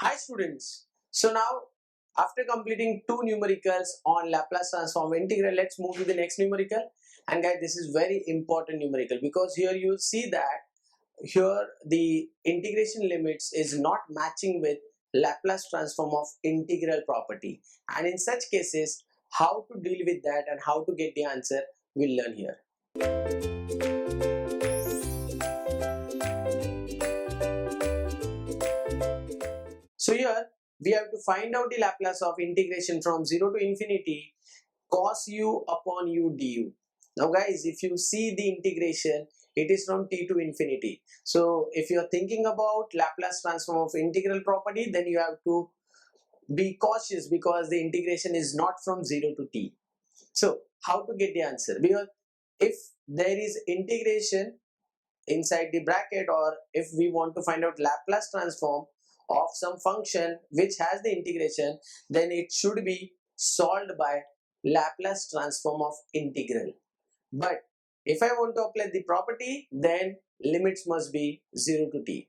Hi students. So now after completing two numericals on Laplace transform integral, let's move to the next numerical. And guys, this is very important numerical because here you see that here the integration limits is not matching with Laplace transform of integral property. And in such cases, how to deal with that and how to get the answer, we'll learn here. So here we have to find out the Laplace of integration from 0 to infinity cos u upon u du. Now guys, if you see the integration, it is from t to infinity. So if you are thinking about Laplace transform of integral property, then you have to be cautious because the integration is not from 0 to t. So how to get the answer? Because if there is integration inside the bracket, or if we want to find out Laplace transform of some function which has the integration, then it should be solved by Laplace transform of integral. But if I want to apply the property, then limits must be 0 to t.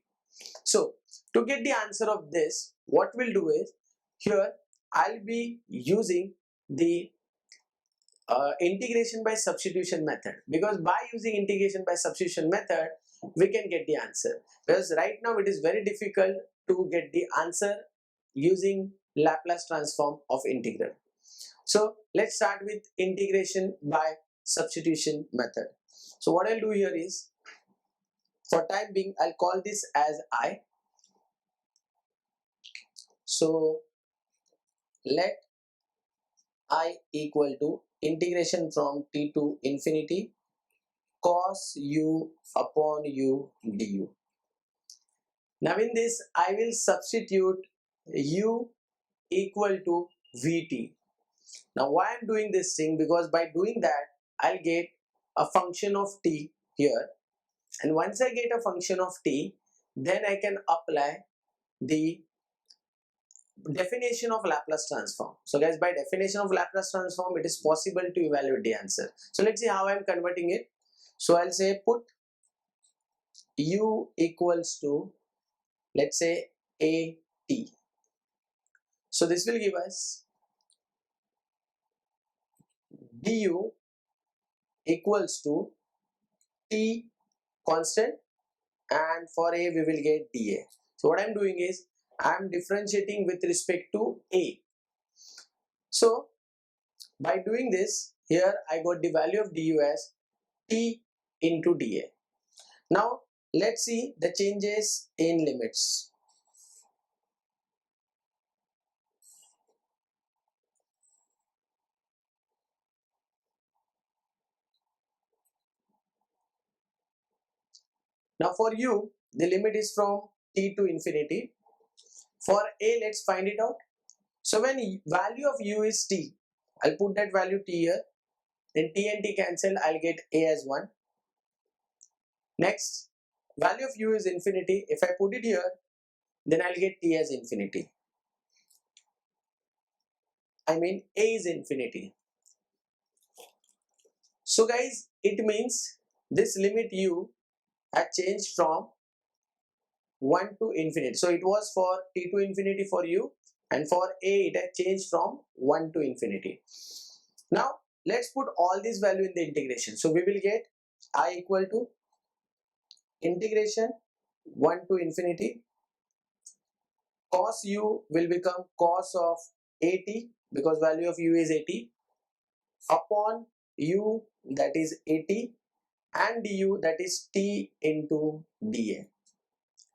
So to get the answer of this, what we'll do is, here I'll be using the integration by substitution method, because by using integration by substitution method we can get the answer, because right now it is very difficult to get the answer using Laplace transform of integral. So let's start with integration by substitution method. So what I'll do here is, for time being, I'll call this as I. So let I equal to integration from t to infinity cos u upon u du. Now in this I will substitute u equal to vt. Now why I'm doing this thing, because by doing that I'll get a function of t here, and once I get a function of t, then I can apply the definition of Laplace transform. So guys, by definition of Laplace transform, it is possible to evaluate the answer. So let's see how I'm converting it. So I'll say put u equals to, let's say, a t. So this will give us du equals to t constant, and for a we will get dA. So what I'm doing is I'm differentiating with respect to a. So by doing this, here I got the value of du as t into dA. Now let's see the changes in limits. Now for u, the limit is from t to infinity. For a, let's find it out. So when value of u is t, I'll put that value t here. Then t and t cancel, I'll get a as 1. Next, value of u is infinity. If I put it here, then I'll get t as infinity. I mean a is infinity. So guys, it means this limit u had changed from 1 to infinity. So it was for t to infinity for u, and for a it had changed from 1 to infinity. Now let's put all these value in the integration. So we will get I equal to integration 1 to infinity cos u will become cos of at, because value of u is 80, upon u, that is 80, and du, that is t into dA.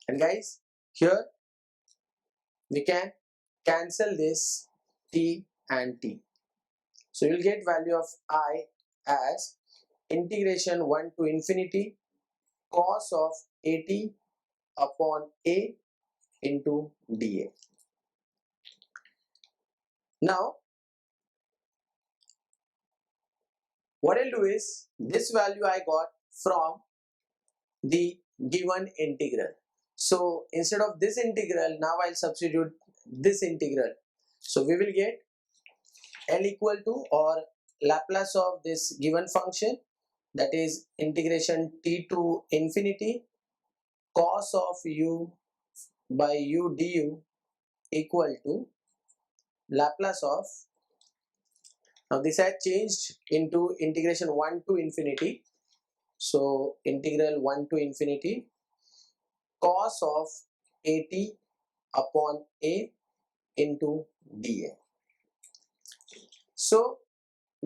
And guys, here we can cancel this t and t. So you'll get value of I as integration 1 to infinity cos of 80 upon a into dA. Now what I'll do is, this value I got from the given integral. So instead of this integral, now I'll substitute this integral. So we will get L equal to, or Laplace of this given function, that is integration t to infinity cos of u by u du equal to Laplace of, now this has changed into integration 1 to infinity. So integral 1 to infinity cos of at upon a into dA. So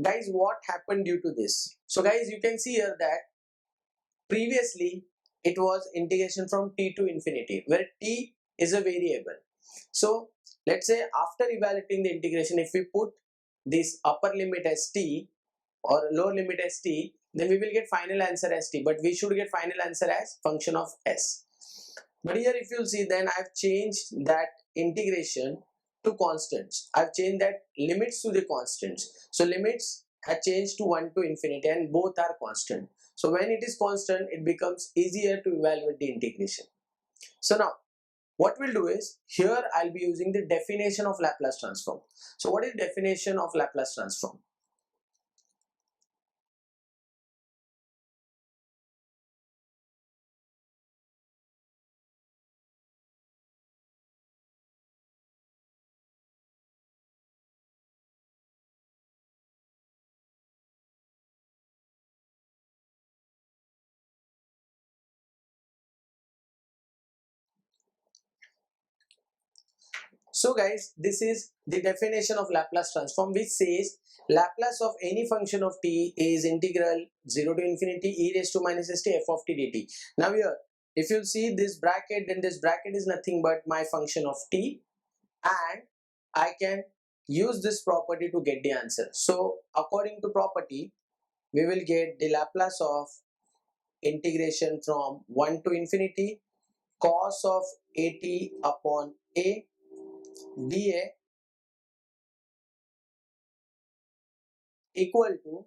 guys, what happened due to this? So guys, you can see here that previously it was integration from t to infinity, where t is a variable. So let's say after evaluating the integration, if we put this upper limit as t or lower limit as t, then we will get final answer as t, but we should get final answer as function of s. But here if you'll see, then I've changed that integration to constants. I've changed that limits to the constants. So limits have changed to 1 to infinity and both are constant. So when it is constant, it becomes easier to evaluate the integration. So now what we'll do is, here I'll be using the definition of Laplace transform. So what is definition of Laplace transform? So guys, this is the definition of Laplace transform, which says Laplace of any function of t is integral 0 to infinity e raised to minus st f of t dt. Now here, if you see this bracket, then this bracket is nothing but my function of t, and I can use this property to get the answer. So according to property, we will get the Laplace of integration from 1 to infinity cos of at upon a dA equal to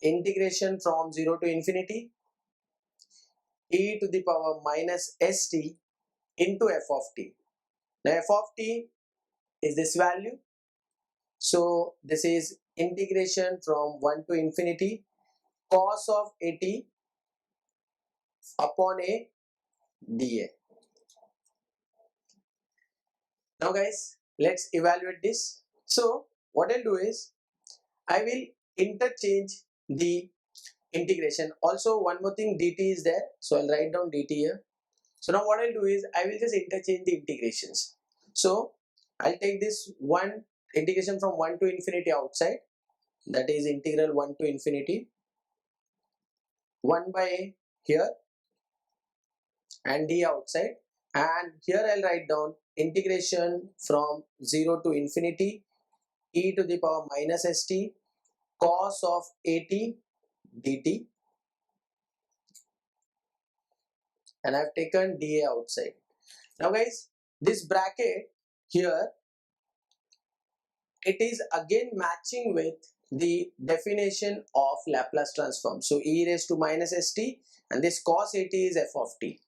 integration from 0 to infinity e to the power minus st into f of t. Now f of t is this value. So this is integration from 1 to infinity cos of at upon a dA. Now guys, let's evaluate this. So what I'll do is, I will interchange the integration. Also one more thing, dt is there, so I'll write down dt here. So now what I'll do is, I will just interchange the integrations. So I'll take this one integration from 1 to infinity outside, that is integral 1 to infinity 1 by a here and d outside, and here I'll write down integration from 0 to infinity e to the power minus st cos of at dt, and I've taken dA outside. Now guys, this bracket here, it is again matching with the definition of Laplace transform. So e raised to minus st, and this cos at is f of t.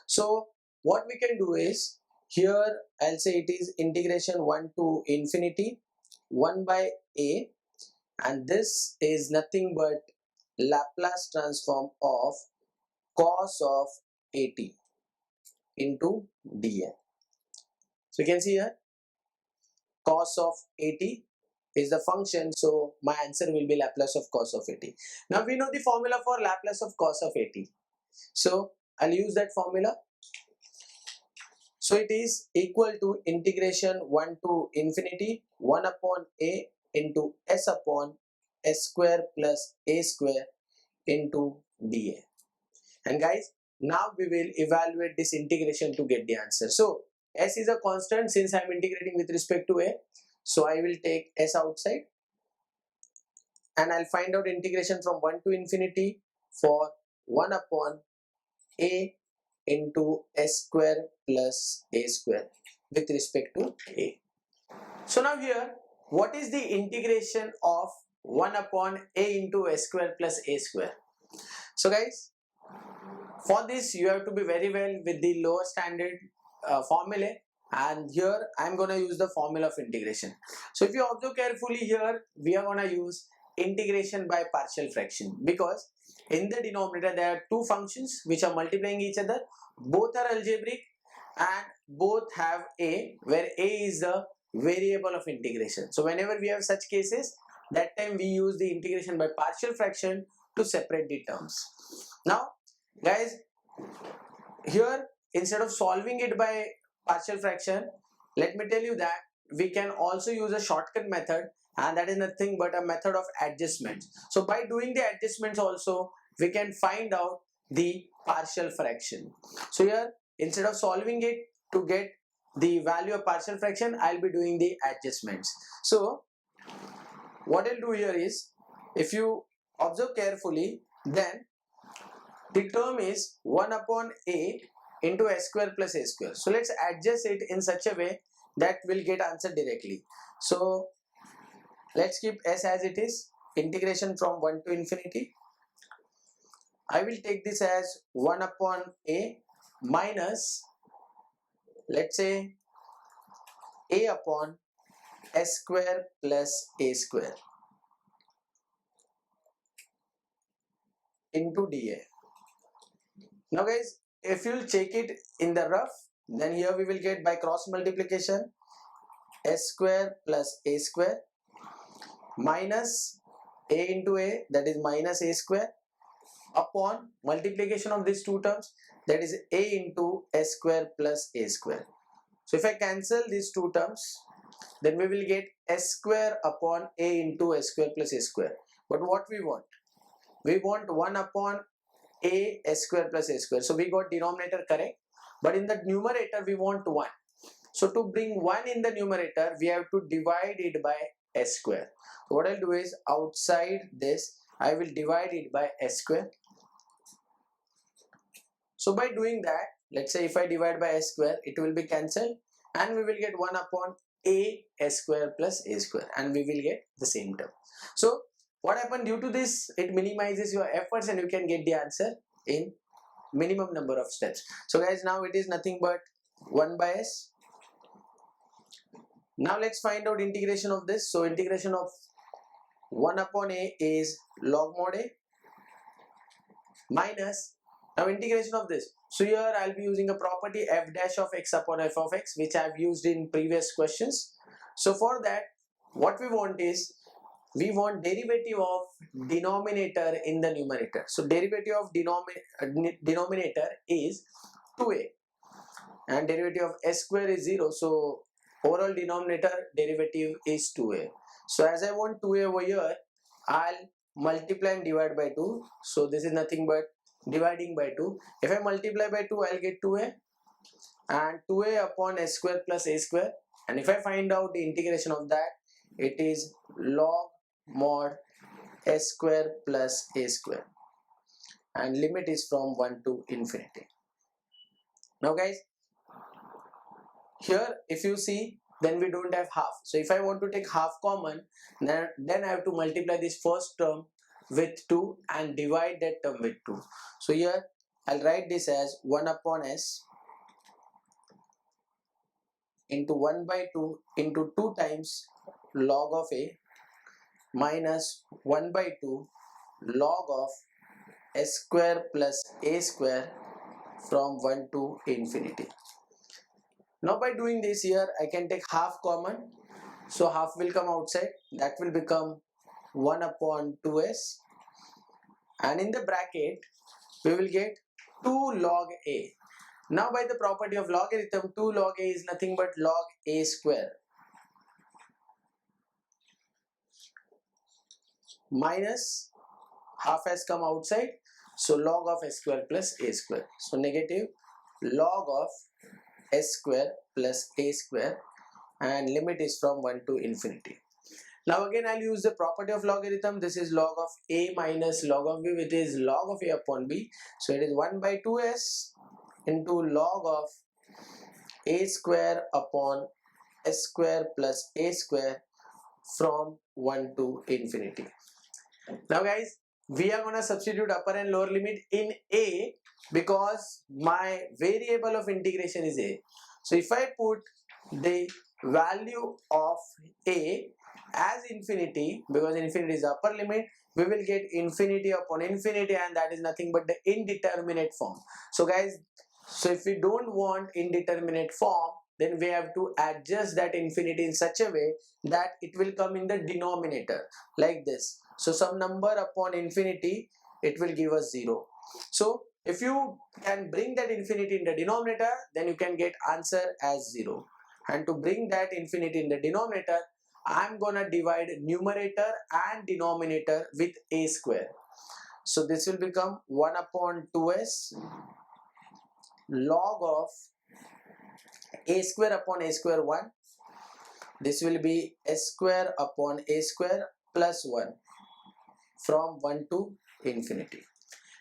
So what we can do is, here I'll say it is integration 1 to infinity 1 by a, and this is nothing but Laplace transform of cos of at into dA. So you can see here cos of at is the function, so my answer will be Laplace of cos of at. Now we know the formula for Laplace of cos of at, so I'll use that formula. So it is equal to integration 1 to infinity 1 upon a into s upon s square plus a square into dA. And guys, now we will evaluate this integration to get the answer. So s is a constant since I am integrating with respect to a, so I will take s outside, and I'll find out integration from 1 to infinity for 1 upon a into s square plus a square with respect to a. So now here, what is the integration of 1 upon a into s square plus a square? So guys, for this you have to be very well with the lower standard formulae, and here I am going to use the formula of integration. So if you observe carefully, here we are going to use integration by partial fraction, because in the denominator there are two functions which are multiplying each other, both are algebraic, and both have a, where a is the variable of integration. So whenever we have such cases, that time we use the integration by partial fraction to separate the terms. Now guys, here instead of solving it by partial fraction, let me tell you that we can also use a shortcut method, and that is nothing but a method of adjustments. So by doing the adjustments also, we can find out the partial fraction. So here instead of solving it to get the value of partial fraction, I'll be doing the adjustments. So what I'll do here is, if you observe carefully, then the term is 1 upon a into s square plus a square. So let's adjust it in such a way that we'll get answer directly. So let's keep s as it is, integration from 1 to infinity. I will take this as 1 upon a minus, let's say, a upon s square plus a square into dA. Now guys, if you'll check it in the rough, then here we will get by cross multiplication s square plus a square minus a into a, that is minus a square, upon multiplication of these two terms, that is a into s square plus a square. So if I cancel these two terms, then we will get s square upon a into s square plus a square. But what we want? We want 1 upon a s square plus a square. So we got denominator correct, but in the numerator we want 1. So to bring 1 in the numerator, we have to divide it by s square. So what I'll do is, outside this I will divide it by s square. So by doing that, let's say if I divide by s square, it will be cancelled and we will get 1 upon a s square plus a square, and we will get the same term. So what happened, due to this, it minimizes your efforts and you can get the answer in minimum number of steps. So guys, now it is nothing but 1 by s. Now let's find out integration of this. So integration of 1 upon a is log mod a minus, now integration of this. So here I'll be using a property f dash of x upon f of x, which I've used in previous questions. So for that, what we want is, we want derivative of denominator in the numerator. So derivative of denominator is 2a and derivative of s square is 0. So overall denominator derivative is 2a. So as I want 2a over here, I'll multiply and divide by 2. So this is nothing but dividing by 2. If I multiply by 2, I'll get 2a and 2a upon s square plus a square. And if I find out the integration of that, it is log mod s square plus a square, and limit is from 1 to infinity. Now guys, here if you see, then we don't have half. So if I want to take half common, then I have to multiply this first term with 2 and divide that term with 2. So here I'll write this as 1 upon s into 1 by 2 into 2 times log of a minus 1 by 2 log of s square plus a square from 1 to infinity. Now by doing this, here I can take half common, so half will come outside, that will become 1 upon 2s, and in the bracket we will get 2 log a. Now by the property of logarithm, 2 log a is nothing but log a square minus half has come outside, so log of s square plus a square. So negative log of s square plus a square, and limit is from 1 to infinity. Now again I'll use the property of logarithm. This is log of a minus log of b, which is log of a upon b. So it is 1 by 2s into log of a square upon s square plus a square from 1 to infinity. Now guys, we are going to substitute upper and lower limit in a, because my variable of integration is a. So if I put the value of a as infinity, because infinity is upper limit, we will get infinity upon infinity, and that is nothing but the indeterminate form. So guys, So if we don't want indeterminate form, then we have to adjust that infinity in such a way that it will come in the denominator like this. So some number upon infinity, it will give us 0. So if you can bring that infinity in the denominator, then you can get answer as 0. And to bring that infinity in the denominator, I'm gonna divide numerator and denominator with a square. So this will become 1 upon 2s log of a square upon a square 1. This will be s square upon a square plus 1 from 1 to infinity.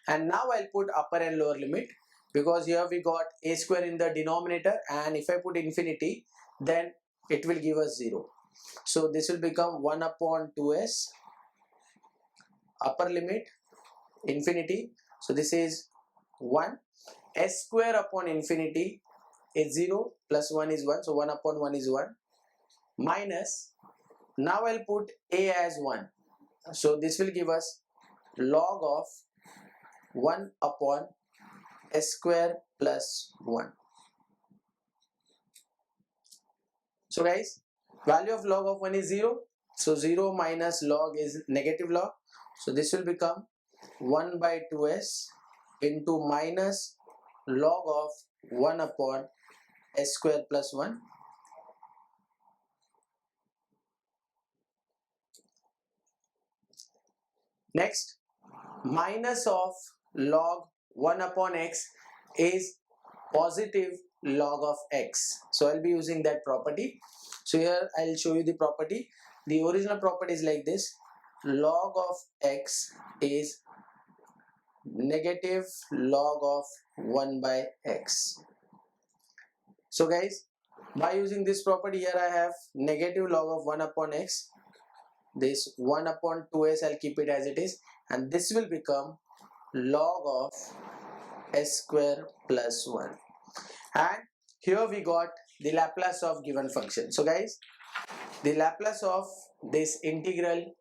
And now I'll put upper and lower limit, because here we got a square in the denominator, and if I put infinity, then it will give us 0. So this will become 1 upon 2s upper limit infinity. So this is 1. S square upon infinity is 0 plus 1 is 1. So 1 upon 1 is 1 minus, now I'll put a as 1. So this will give us log of 1 upon s square plus 1. So guys, value of log of 1 is 0. So 0 minus log is negative log. So this will become 1 by 2s into minus log of 1 upon s square plus 1. Next, minus of log 1 upon x is positive log of x. So I'll be using that property. So here I'll show you the property. The original property is like this: log of x is negative log of 1 by x. So guys, by using this property, here I have negative log of 1 upon x. This 1 upon 2s, I'll keep it as it is, and this will become log of s square plus 1. And here we got the Laplace of given function. So guys, the Laplace of this integral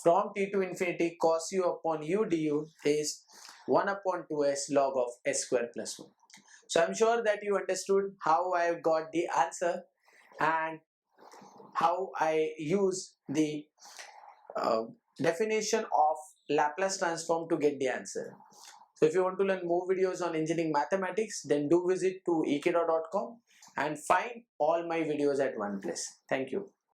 from t to infinity cos u upon u du is 1 upon 2s log of s square plus 1. So I'm sure that you understood how I got the answer and how I use the definition of Laplace transform to get the answer. So if you want to learn more videos on engineering mathematics, then do visit to ekedo.com and find all my videos at one place. Thank you.